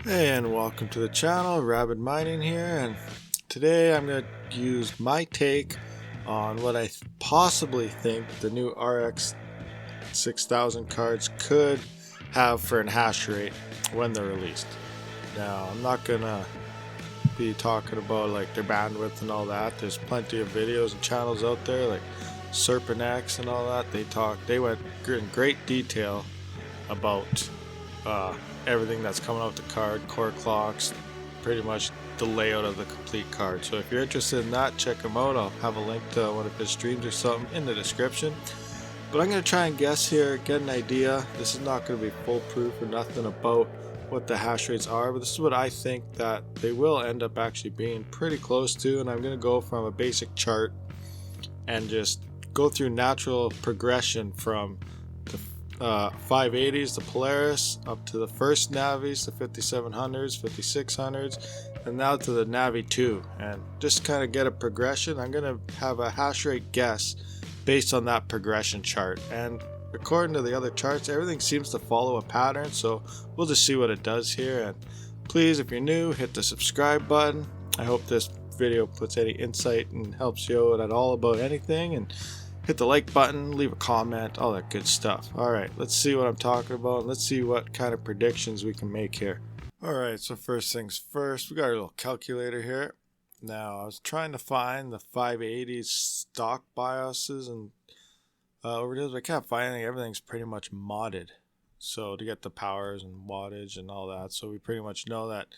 Hey, and welcome to the channel. Rabid Mining here, and today I'm going to use my take on what I possibly think the new RX 6000 cards could have for an hash rate when they're released. Now, I'm not going to be talking about like their bandwidth and all that. There's plenty of videos and channels out there like Serpent X and all that. They went in great detail about everything that's coming out the card, core clocks, pretty much the layout of the complete card. So if you're interested in that, check him out. I'll have a link to one of his streams or something in the description. But I'm going to try and guess here, get an idea. This is not going to be foolproof or nothing about what the hash rates are, but this is what I think that they will end up actually being pretty close to. And I'm going to go from a basic chart and just go through natural progression from the 580s, the Polaris, up to the first Navis, the 5700s, 5600s, and now to the Navi 2, and just kind of get a progression. I'm going to have a hash rate guess based on that progression chart, and according to the other charts, everything seems to follow a pattern, so we'll just see what it does here. And please, if you're new, hit the subscribe button. I hope this video puts any insight and helps you out at all about anything, and hit the like button, leave a comment, all that good stuff. Alright, let's see what I'm talking about, and let's see what kind of predictions we can make here. Alright, so first things first, we got our little calculator here. Now, I was trying to find the 580s stock BIOSes and overdoses, but I can't find anything. Everything's pretty much modded. So to get the powers and wattage and all that, so we pretty much know that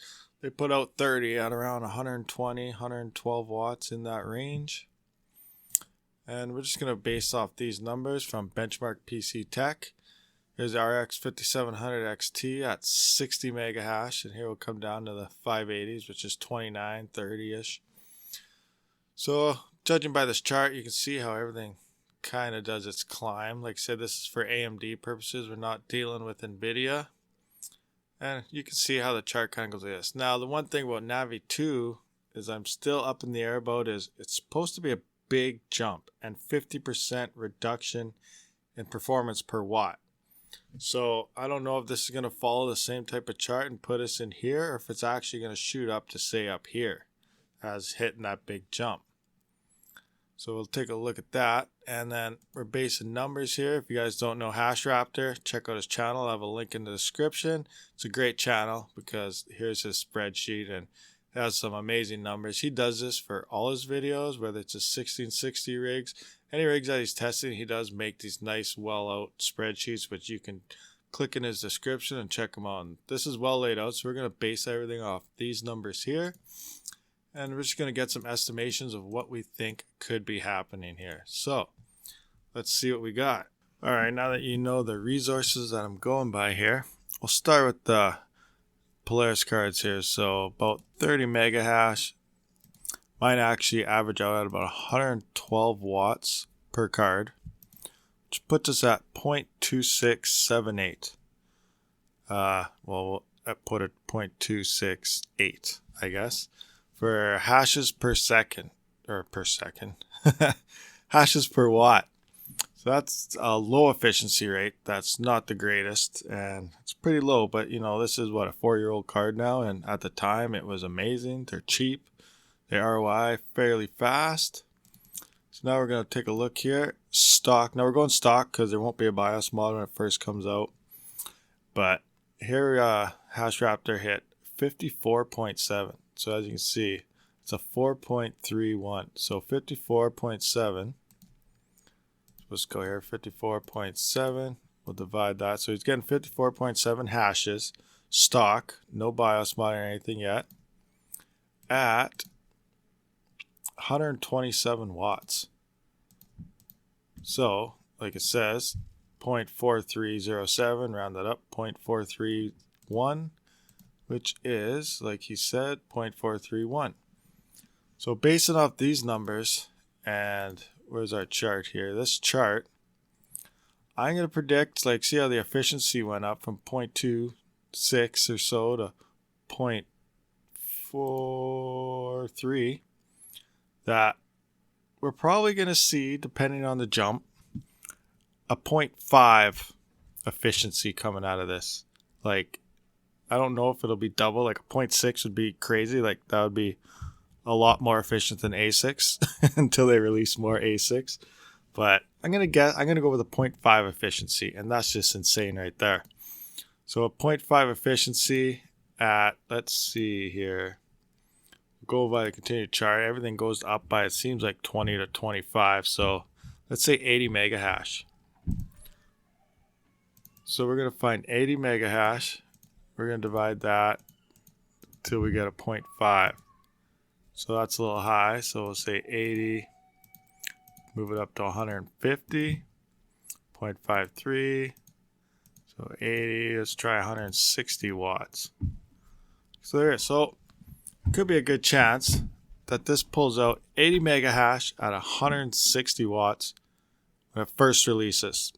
they put out 30 at around 120, 112 watts in that range. And we're just going to base off these numbers from Benchmark PC Tech. Here's RX 5700 XT at 60 mega hash, and here we'll come down to the 580s, which is 29, 30-ish. So, judging by this chart, you can see how everything kind of does its climb. Like I said, this is for AMD purposes. We're not dealing with NVIDIA. And you can see how the chart kind of goes like this. Now, the one thing about Navi 2 is I'm still up in the air about is it's supposed to be a big jump and 50% reduction in performance per watt. So I don't know if this is going to follow the same type of chart and put us in here, or if it's actually going to shoot up to say up here as hitting that big jump. So we'll take a look at that, and then we're basing numbers here. If you guys don't know Hashrate, check out his channel. I'll have a link in the description. It's a great channel because here's his spreadsheet, and has some amazing numbers. He does this for all his videos, whether it's his 1660 rigs, any rigs that he's testing. He does make these nice, well out spreadsheets, which you can click in his description and check them out. This is well laid out, so we're going to base everything off these numbers here, and we're just going to get some estimations of what we think could be happening here. So let's see what we got. All right, now that you know the resources that I'm going by here, we'll start with the Polaris cards here. So about 30 mega hash. Mine actually average out at about 112 watts per card, which puts us at 0.2678. We'll put it 0.268, I guess, for hashes per second, hashes per watt. So that's a low efficiency rate. That's not the greatest, and it's pretty low, but you know, this is what, a 4-year-old card now, and at the time it was amazing. They're cheap, they ROI fairly fast. So now we're going to take a look here. Stock. Now we're going stock because there won't be a BIOS mod when it first comes out. But here Hashrate hit 54.7. So as you can see, it's a 4.31. So 54.7. Let's go here, 54.7. We'll divide that. So he's getting 54.7 hashes, stock, no BIOS mod or anything yet, at 127 watts. So, like it says, 0.4307, round that up, 0.431, which is, like he said, 0.431. So basing off these numbers, and where's our chart here? This chart, I'm going to predict, like, see how the efficiency went up from 0.26 or so to 0.43, that we're probably going to see, depending on the jump, a 0.5 efficiency coming out of this. Like, I don't know if it'll be double. Like a 0.6 would be crazy. Like that would be a lot more efficient than ASICs until they release more ASICs. But I'm gonna go with a 0.5 efficiency, and that's just insane right there. So a 0.5 efficiency at, let's see here, go by the continued chart. Everything goes up by, it seems like 20 to 25. So let's say 80 mega hash. So we're gonna find 80 mega hash. We're gonna divide that till we get a 0.5. So that's a little high. So we'll say 80. Move it up to 150. 0.53. So 80. Let's try 160 watts. So there. So could be a good chance that this pulls out 80 mega hash at 160 watts when it first releases.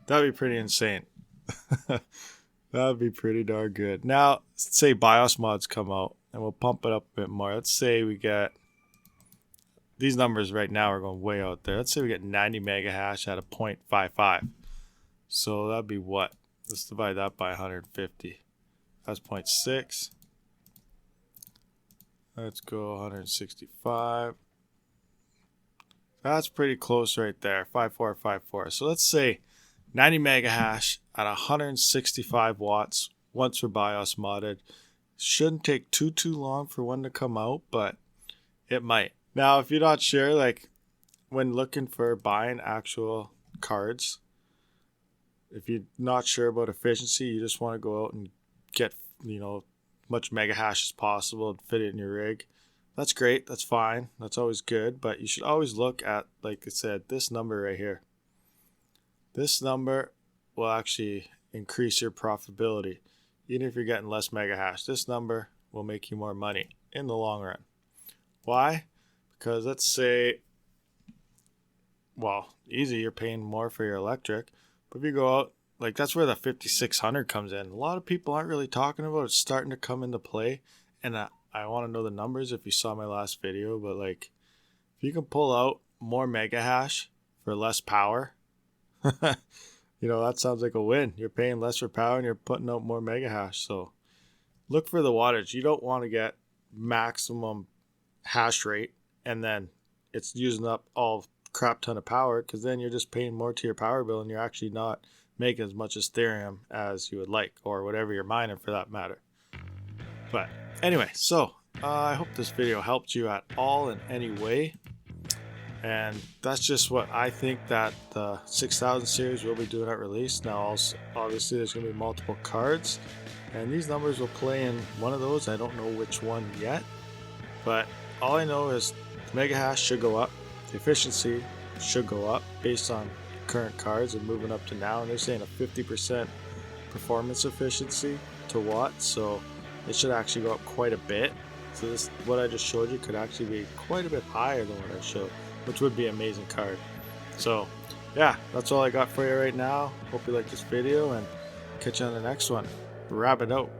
That'd be pretty insane. That'd be pretty darn good. Now, let's say BIOS mods come out and we'll pump it up a bit more. Let's say we get, these numbers right now are going way out there. Let's say we get 90 mega hash at a 0.55. So that'd be what? Let's divide that by 150. That's 0.6. Let's go 165. That's pretty close right there. 5454. So let's say 90 mega hash at 165 watts once we're BIOS modded. Shouldn't take too long for one to come out, but it might. Now, if you're not sure, like when looking for buying actual cards, if you're not sure about efficiency, you just want to go out and get, much mega hash as possible and fit it in your rig. That's great. That's fine. That's always good. But you should always look at, like I said, this number right here. This number will actually increase your profitability. Even if you're getting less mega hash, this number will make you more money in the long run. Why? Because let's say, well, easy, you're paying more for your electric. But if you go out, like that's where the 5600 comes in. A lot of people aren't really talking about it. It's starting to come into play. And I want to know the numbers if you saw my last video. But like, if you can pull out more mega hash for less power, that sounds like a win. You're paying less for power and you're putting out more mega hash. So look for the wattage. You don't want to get maximum hash rate and then it's using up all crap ton of power, because then you're just paying more to your power bill and you're actually not making as much Ethereum as you would like, or whatever you're mining for that matter. But anyway, so I hope this video helped you at all in any way. And that's just what I think that the 6000 series will be doing at release. Now, also, obviously, there's going to be multiple cards, and these numbers will play in one of those. I don't know which one yet, but all I know is the mega hash should go up, the efficiency should go up based on current cards and moving up to now. And they're saying a 50% performance efficiency to watts, so it should actually go up quite a bit. So this, what I just showed you, could actually be quite a bit higher than what I showed, which would be an amazing card. So yeah, that's all I got for you right now. Hope you like this video and catch you on the next one. Rabid out.